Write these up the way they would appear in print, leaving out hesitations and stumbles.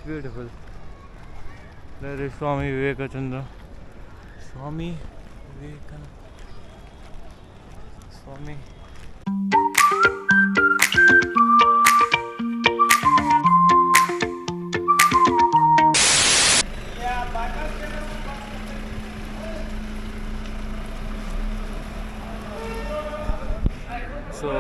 beautiful. There is Swami Vivekananda. Swami Vivekananda. Swami. So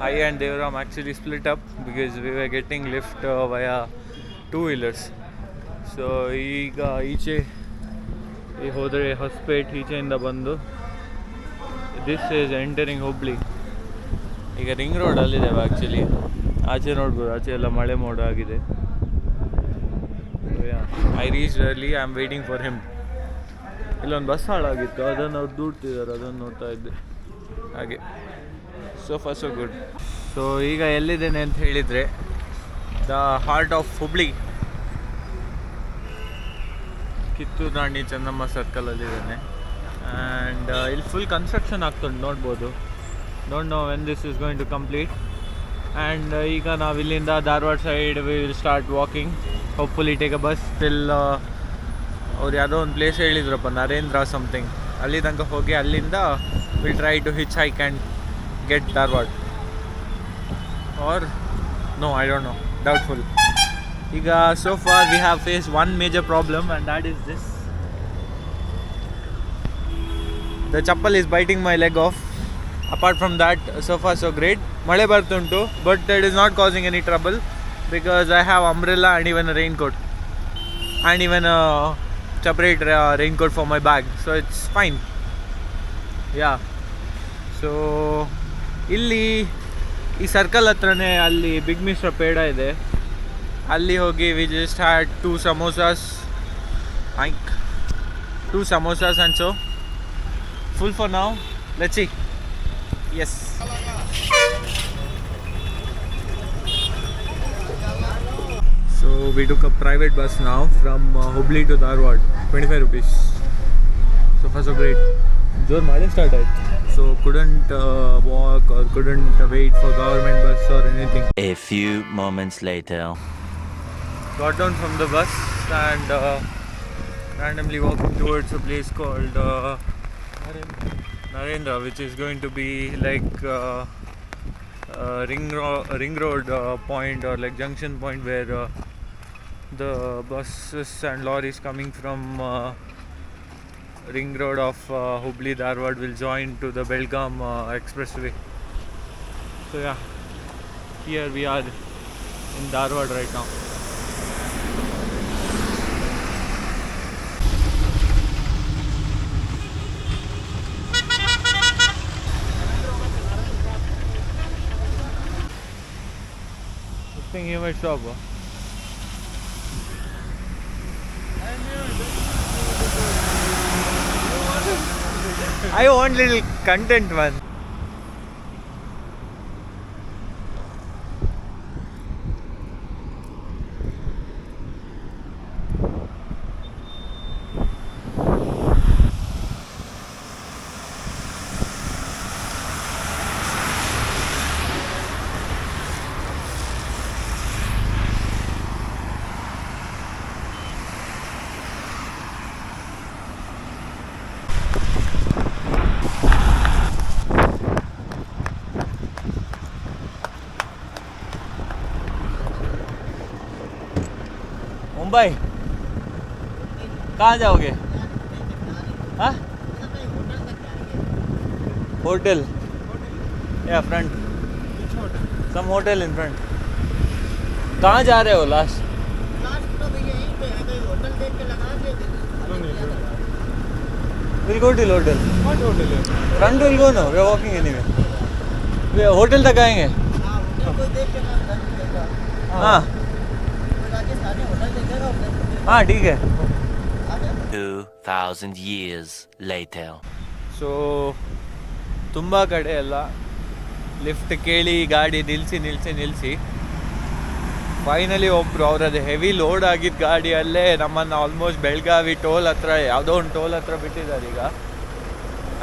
I and Devram actually split up because we were getting lift via two-wheelers. So ಈಗ ಈಚೆ ಹೋದರೆ ಹೊಸಪೇಟ್ ಈಚೆಯಿಂದ ಬಂದು this is entering Hubli. ಈಗ ring road ಅಲ್ಲಿದ್ದೇವೆ actually. ಆಚೆ ನೋಡ್ಬೋದು, ಆಚೆ ಎಲ್ಲ ಮಳೆ ಮೋಡ ಆಗಿದೆ. I reach early. I am waiting for him. ಇಲ್ಲೊಂದು ಬಸ್ ಹಾಳಾಗಿತ್ತು, ಅದನ್ನು ಅವ್ರು ದೂಡ್ತಿದ್ದಾರೆ, ಅದನ್ನು ನೋಡ್ತಾ ಇದ್ದೆ. ಹಾಗೆ so far so good. So ಈಗ ಎಲ್ಲಿದ್ದೇನೆ ಅಂತ ಹೇಳಿದರೆ the heart of Hubli, Kittur Rani Chennamma ಸರ್ಕಲಲ್ಲಿದ್ದೇನೆ. ಆ್ಯಂಡ್ ಇಲ್ಲಿ ಫುಲ್ ಕನ್ಸ್ಟ್ರಕ್ಷನ್ ಆಗ್ತುಂಟು, ನೋಡ್ಬೋದು. Don't know when this is going to complete. And ಈಗ ನಾವು ಇಲ್ಲಿಂದ Dharwad side we will start walking. Hopefully take a bus till ಅವ್ರು ಯಾವುದೋ ಒಂದು ಪ್ಲೇಸ್ ಹೇಳಿದ್ರಪ್ಪ, ನರೇಂದ್ರ ಸಮಥಿಂಗ್. ಅಲ್ಲಿ ತನಕ ಹೋಗಿ ಅಲ್ಲಿಂದ will try to hitchhike and get Dharwad, or no, I don't know, doubtful. Iga so far we have faced one major problem, and that is this: the chappal is biting my leg off. Apart from that, so far so great. Male bartuntu, but it is not causing any trouble because I have umbrella and even a raincoat and even a separate raincoat for my bag, so it's fine. Yeah, so ಇಲ್ಲಿ ಈ circle ಹತ್ರನೇ ಅಲ್ಲಿ big mister peda ಇದೆ. ಅಲ್ಲಿ ಹೋಗಿ we just had two samosas and so full for now. Let's see. Yes, so we took a private bus now from Hubli to Dharwad. 25 rupees. So far so great. ಜೋರು ಮಳೆ start ಆಯ್ತು, so couldn't walk or couldn't wait for government bus or anything. A few moments later, got down from the bus and randomly walking towards a place called Narendra, which is going to be like ring road point, or like junction point where the buses and lorries coming from ring road of Hubli Dharwad will join to the Belgaum expressway. So yeah, here we are in Dharwad right now. This thing you might stop. I want little content, man. Mumbai कहाँ जाओगे? हाँ, hotel या front, some hotel in front. कहाँ जा रहे हो last? तो भैया यहीं पे है, कोई होटल देख के लगा दे. We'll go till hotel. What hotel है? Front will go now. We are walking anyway. We hotel तक आएंगे. हाँ, होटल कोई देख के ना देगा. हाँ राजस्थानी होटल देखेगा उधर. हाँ ठीक है. 2000 years later. ಸೊ ತುಂಬ ಕಡೆ ಎಲ್ಲ ಲಿಫ್ಟ್ ಕೇಳಿ ಗಾಡಿ ನಿಲ್ಲಿಸಿ ಫೈನಲಿ ಒಬ್ಬರು ಅವರದ್ದು ಹೆವಿ ಲೋಡ್ ಆಗಿದ್ದ ಗಾಡಿಯಲ್ಲೇ ನಮ್ಮನ್ನು ಆಲ್ಮೋಸ್ಟ್ ಬೆಳಗಾವಿ ಟೋಲ್ ಹತ್ರ, ಯಾವುದೋ ಒಂದು ಟೋಲ್ ಹತ್ರ ಬಿಟ್ಟಿದ್ದಾರೆ ಈಗ.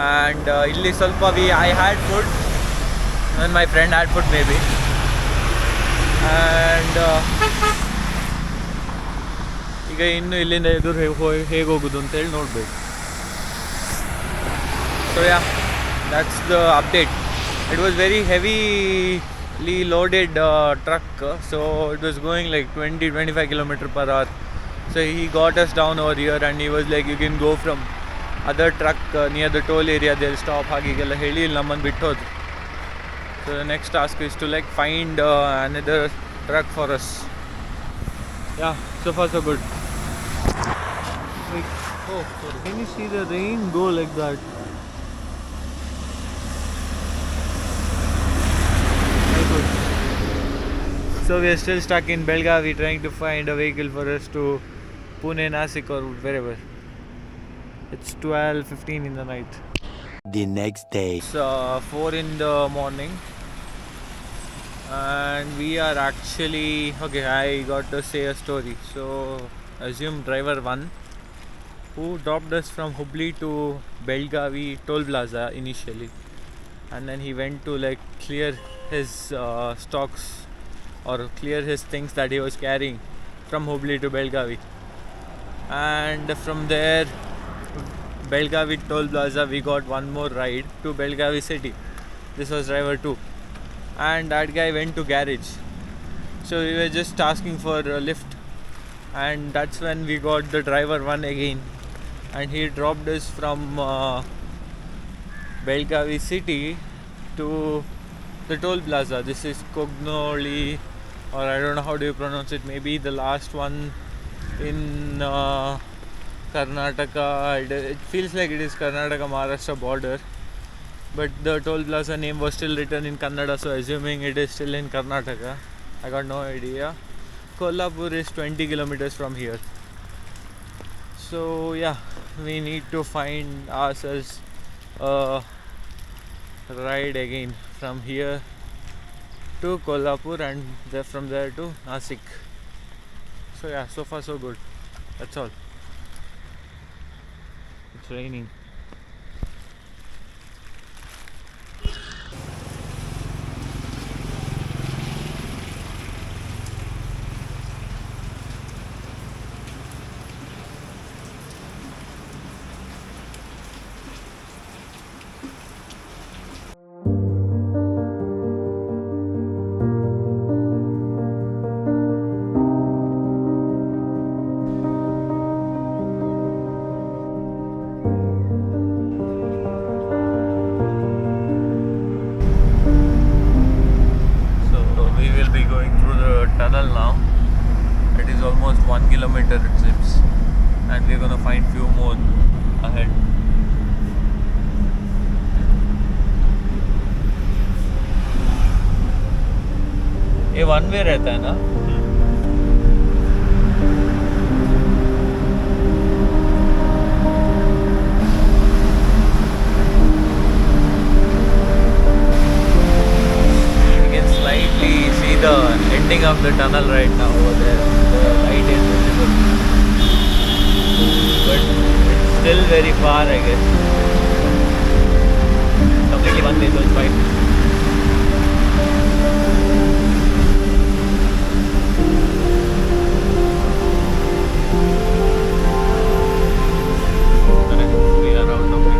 ಆ್ಯಂಡ್ ಇಲ್ಲಿ ಸ್ವಲ್ಪ I had food and my friend had food may be. And ಈಗ ಇನ್ನು ಇಲ್ಲಿಂದ ಎದುರು ಹೇಗೆ ಹೋಗೋದು ಅಂತೇಳಿ ನೋಡಬೇಕು. So yeah, that's the update. It was very heavily loaded truck, so it was going like 20-25 km/h. So he got us down over here and he was like, you can go from other truck near the toll area, they'll stop. ಹಾಗೀಗೆಲ್ಲ ಹೇಳಿ ನಮ್ಮನ್ನು ಬಿಟ್ಟು ಹೋದ್ರು. So the next task is to like find another truck for us. Yeah, so far so good. Wait, oh sorry, can you see the rain go like that? So we are still stuck in Belgavi trying to find a vehicle for us to Pune, Nasik or wherever. It's 12:15 in the night. The next day. It's 4 in the morning and we are actually, okay, I got to say a story. So assume driver 1 who dropped us from Hubli to Belgavi toll plaza initially, and then he went to like clear his stocks or clear his things that he was carrying from Hubli to Belgavi, and from there Belgavi toll plaza we got one more ride to Belgavi city. This was driver 2 and that guy went to garage, so we were just asking for a lift, and that's when we got the driver 1 again, and he dropped us from Belgavi city to the toll plaza. This is Kognoli, or I don't know how do you pronounce it, maybe the last one in Karnataka. It feels like it is Karnataka Maharashtra border, but the toll plaza name was still written in Kannada, so assuming it is still in Karnataka, I got no idea. Kolhapur is 20 kilometers from here, so yeah, we need to find ourselves a ride again from here to Kolhapur and from there to Nasik. So yeah, so far so good. That's all. It's raining. Tunnel now. It is almost 1 kilometer it seems, and we're gonna find few more ahead. ये one way रहता है ना? The ending of the tunnel right now over there, the light is visible, but it's still very far, I guess. Completely one way, so it's fine. We are out of it.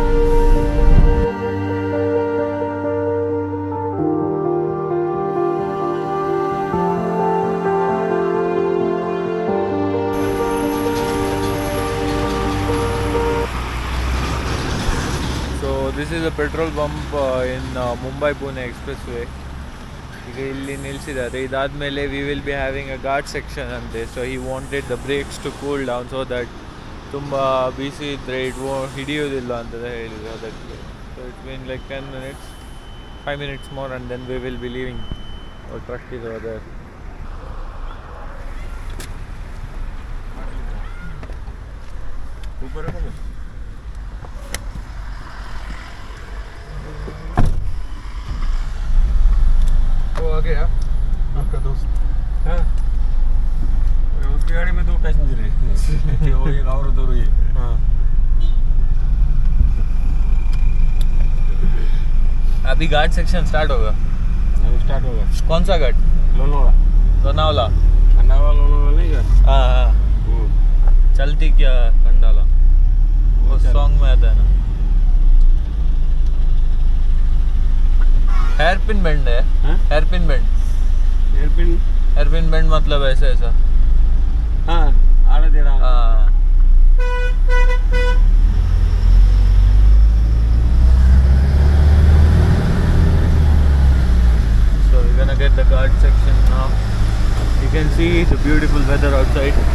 This is a petrol pump in Mumbai-Pune expressway. ಈಗ ಇಲ್ಲಿ ನಿಲ್ಲಿಸಿದ್ದಾರೆ. ಇದಾದಮೇಲೆ we will be having a guard section ಅಂತೆ. So he wanted the brakes to cool down so that ತುಂಬ ಬಿಸಿ ಇದ್ದರೆ ಹಿಡಿಯೋದಿಲ್ಲ ಅಂತ ಹೇಳಿದ್ರು ಅದಕ್ಕೆ. So it's been like 10 minutes, 5 minutes more and then we will be leaving. Our truck is over there. आ गया आपका दोस्त? हाँ, उसकी गाड़ी में 2 पैसेंजर है, वो एक औरत और ये। हाँ, अभी घाट सेक्शन स्टार्ट होगा। स्टार्ट होगा। कौन सा घाट? लोनावला। लोनावला लोनावला नहीं घाट। हाँ हाँ। शांति क्या खंडाला वो सॉन्ग में आता है ना. हेयरपिन बेंड है. Hairpin bend. Hairpin. Hairpin bend मतलब ऐसा ऐसा. हाँ आड़ा टेढ़ा. हाँ. So we're gonna get the guard section now. You can see the beautiful weather outside.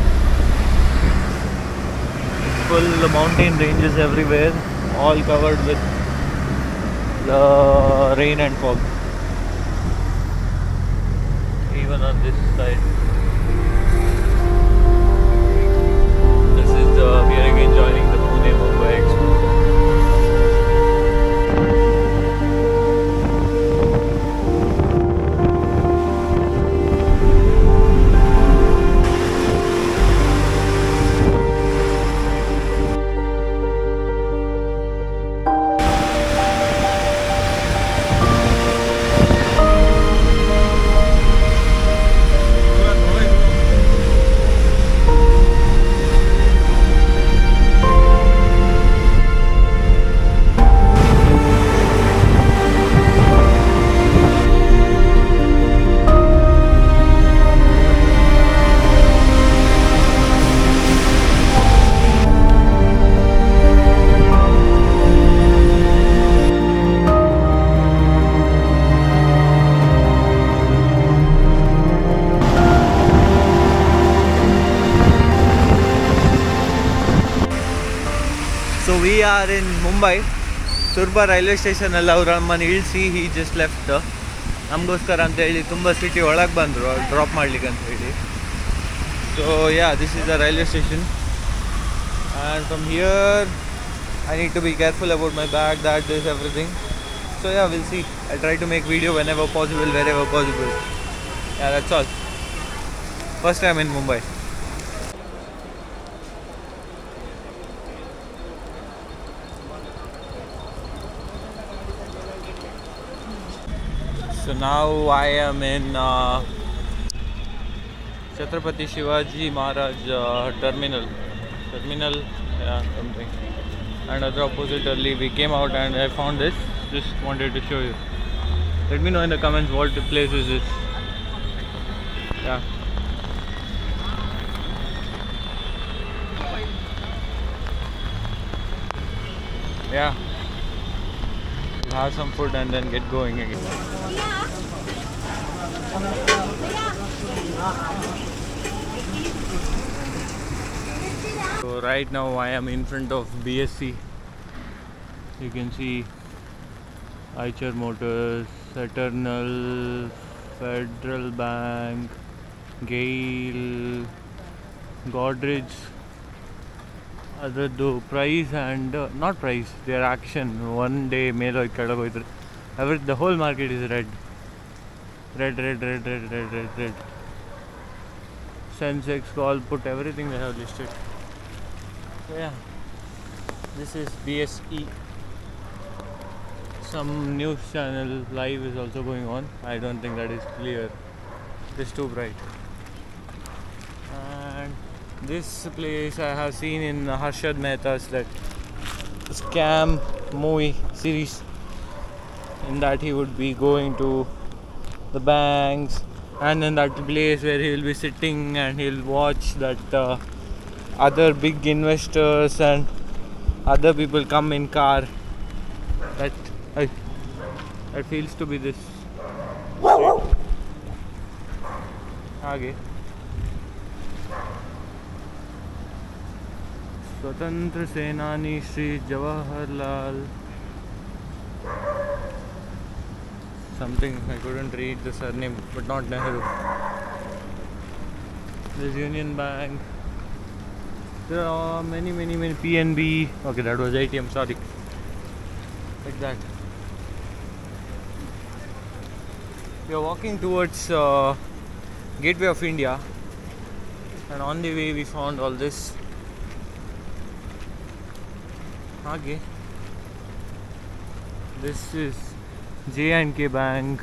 Full mountain ranges everywhere, all covered with the rain and fog. Even on this side. This is we are again joining the Pune Mumbai Expo. So we are in Mumbai, Turba railway station ಅಲ್ಲಿ ಅವ್ರು ನಮ್ಮನ್ನು ಇಳಿಸಿ he just left. ನಮಗೋಸ್ಕರ ಅಂತ ಹೇಳಿ ತುಂಬ city ಒಳಗೆ ಬಂದರು ಡ್ರಾಪ್ ಮಾಡ್ಲಿಕ್ಕೆ ಅಂತ ಹೇಳಿ. So yeah, this is the railway station and from here I need to be careful about my bag, that, this, everything. So yeah, we'll see. I try to make video whenever possible, wherever possible. Yeah, that's all. First time in Mumbai. So now I am in Chhatrapati Shivaji Maharaj terminal, yeah, something. And other opposite early we came out and I found this. Just wanted to show you. Let me know in the comments what place is this. Yeah. Yeah. We'll have some food and then get going again. So right now I am in front of BSC. You can see Eicher Motors, Eternal, Federal Bank, Gale, Godrej. Adadu price and not price, their action one day male or kadagoidre. The whole market is red. Red. Sensex, call, put everything they have listed. So yeah, this is BSE. Some news channel live is also going on. I don't think that is clear. It's too bright. And this place I have seen in Harshad Mehta's that scam movie series. In that he would be going to the banks and in that place where he will be sitting and he'll watch that other big investors and other people come in car. That feels to be this street. Again. Swatantra Senani Shri Jawaharlal something, I couldn't read the surname, but not Nehru. There's Union Bank. There are many PNB. Okay, that was ATM, sorry. Like that. We are walking towards Gateway of India, and on the way we found all this. Okay. This is J&K Bank.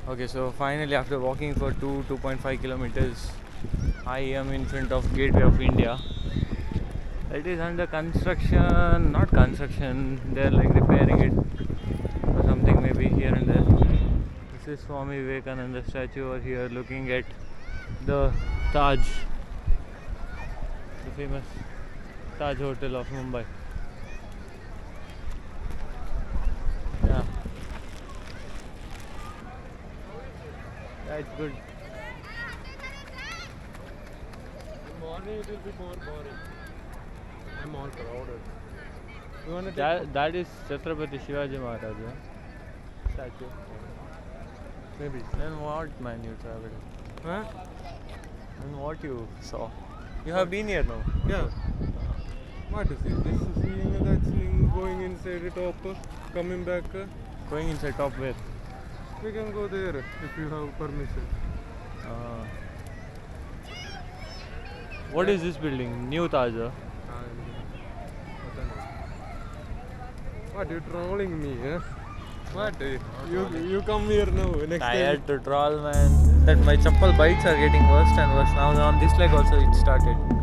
Okay, so finally after walking for 2.5 kilometers I am in front of Gateway of India. It is under construction, not construction, they're like repairing it or something maybe here and there. This is Swami Vivekananda statue over here looking at the Taj, the famous Taj Hotel of Mumbai. Yeah. Yeah, it's good. In morning it will be more boring. I'm all crowded. You wanna take That is Chhatrapati Shivaji Maharaj statue. maybe? Then what man you traveled? Huh? Then what you saw? You have been here now. Yeah. What is it? This is seeing that seeing going inside the top, coming back. Going inside top where? We can go there if you have permission. Uh, what is this building? New Taj. What you trolling me? Eh? What? You come here now. Next Tired to troll man. That my chappal bites are getting worse and worse. Now on this leg also it started.